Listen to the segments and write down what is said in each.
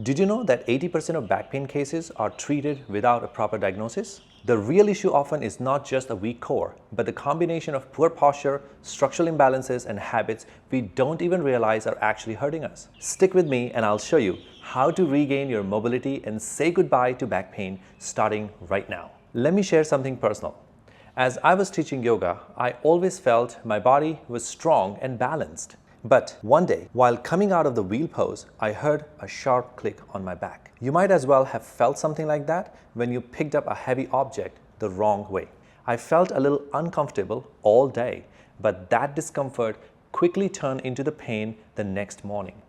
Did you know that 80% of back pain cases are treated without a proper diagnosis? The real issue often is not just a weak core, but the combination of poor posture, structural imbalances, and habits we don't even realize are actually hurting us. Stick with me and I'll show you how to regain your mobility and say goodbye to back pain starting right now. Let me share something personal. As I was teaching yoga, I always felt my body was strong and balanced. But one day, while coming out of the wheel pose, I heard a sharp click on my back. You might as well have felt something like that when you picked up a heavy object the wrong way. I felt a little uncomfortable all day, but that discomfort quickly turned into the pain the next morning.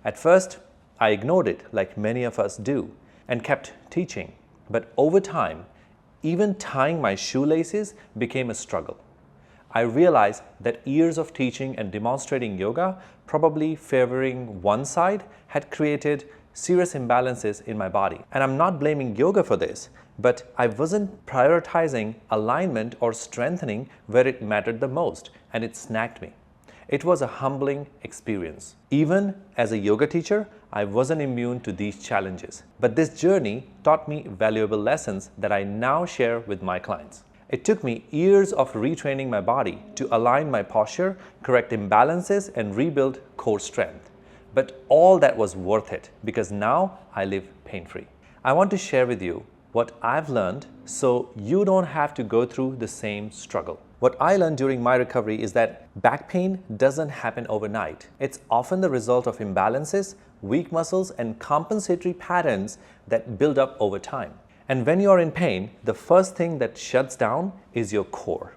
At first, I ignored it like many of us do and kept teaching. But over time, even tying my shoelaces became a struggle. I realized that years of teaching and demonstrating yoga, probably favoring one side, had created serious imbalances in my body. And I'm not blaming yoga for this, but I wasn't prioritizing alignment or strengthening where it mattered the most, and it snagged me. It was a humbling experience. Even as a yoga teacher, I wasn't immune to these challenges. But this journey taught me valuable lessons that I now share with my clients. It took me years of retraining my body to align my posture, correct imbalances, and rebuild core strength. But all that was worth it because now I live pain-free. I want to share with you what I've learned so you don't have to go through the same struggle. What I learned during my recovery is that back pain doesn't happen overnight. It's often the result of imbalances, weak muscles, and compensatory patterns that build up over time. And when you are in pain, the first thing that shuts down is your core.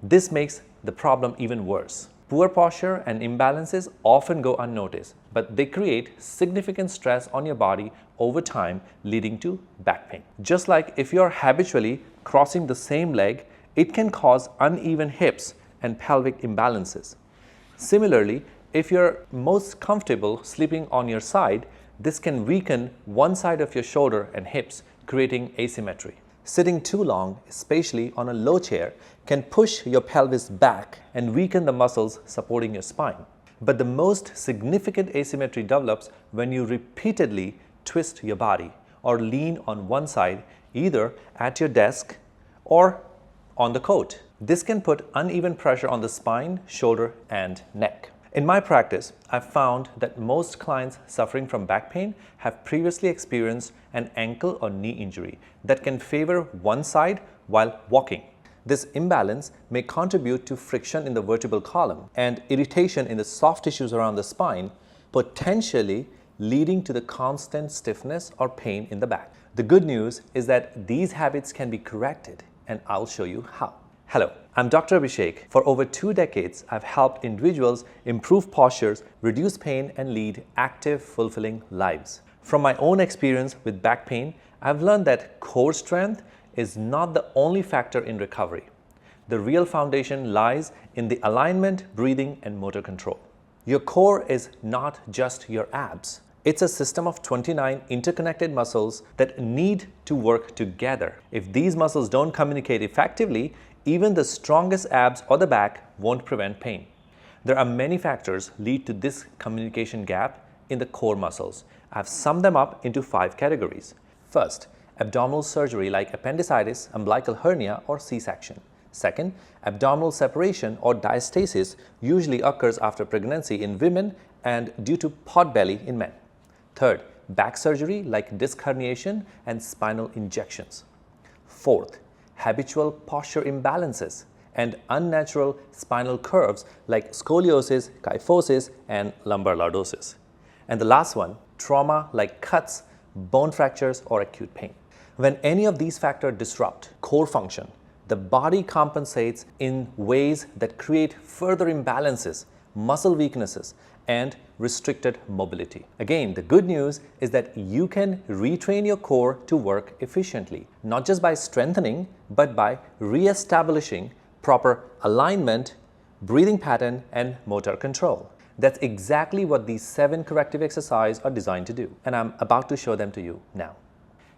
This makes the problem even worse. Poor posture and imbalances often go unnoticed, but they create significant stress on your body over time, leading to back pain. Just like if you are habitually crossing the same leg, it can cause uneven hips and pelvic imbalances. Similarly, if you're most comfortable sleeping on your side, this can weaken one side of your shoulder and hips, creating asymmetry. Sitting too long, especially on a low chair, can push your pelvis back and weaken the muscles supporting your spine. But the most significant asymmetry develops when you repeatedly twist your body or lean on one side, either at your desk or on the coat. This can put uneven pressure on the spine, shoulder, and neck. In my practice, I've found that most clients suffering from back pain have previously experienced an ankle or knee injury that can favor one side while walking. This imbalance may contribute to friction in the vertebral column and irritation in the soft tissues around the spine, potentially leading to the constant stiffness or pain in the back. The good news is that these habits can be corrected, and I'll show you how. Hello, I'm Dr. Abhishek. For over 2 decades, I've helped individuals improve postures, reduce pain, and lead active, fulfilling lives. From my own experience with back pain, I've learned that core strength is not the only factor in recovery. The real foundation lies in the alignment, breathing, and motor control. Your core is not just your abs. It's a system of 29 interconnected muscles that need to work together. If these muscles don't communicate effectively, even the strongest abs or the back won't prevent pain. There are many factors lead to this communication gap in the core muscles. I've summed them up into 5 categories. First, abdominal surgery like appendicitis, umbilical hernia, or C-section. Second, abdominal separation or diastasis usually occurs after pregnancy in women and due to pot belly in men. Third, back surgery like disc herniation and spinal injections. Fourth, habitual posture imbalances and unnatural spinal curves like scoliosis, kyphosis, and lumbar lordosis. And the last one, trauma like cuts, bone fractures, or acute pain. When any of these factors disrupt core function, the body compensates in ways that create further imbalances, muscle weaknesses, and restricted mobility. Again, the good news is that you can retrain your core to work efficiently, not just by strengthening, but by re-establishing proper alignment, breathing pattern, and motor control. That's exactly what these 7 corrective exercises are designed to do, and I'm about to show them to you now.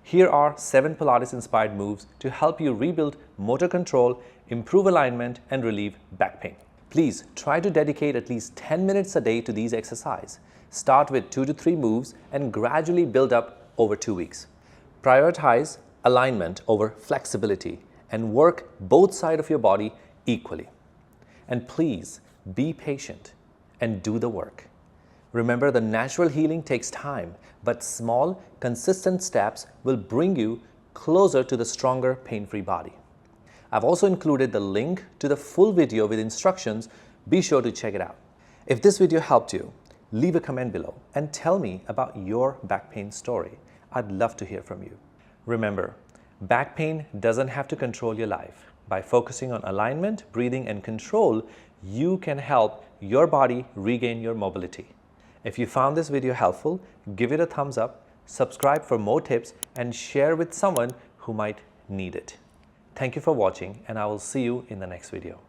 Here are 7 Pilates-inspired moves to help you rebuild motor control, improve alignment, and relieve back pain. Please try to dedicate at least 10 minutes a day to these exercises. Start with 2 to 3 moves and gradually build up over 2 weeks. Prioritize alignment over flexibility and work both sides of your body equally. And please be patient and do the work. Remember, the natural healing takes time, but small, consistent steps will bring you closer to the stronger, pain-free body. I've also included the link to the full video with instructions. Be sure to check it out. If this video helped you, leave a comment below and tell me about your back pain story. I'd love to hear from you. Remember, back pain doesn't have to control your life. By focusing on alignment, breathing, and control, you can help your body regain your mobility. If you found this video helpful, give it a thumbs up, subscribe for more tips, and share with someone who might need it. Thank you for watching, and I will see you in the next video.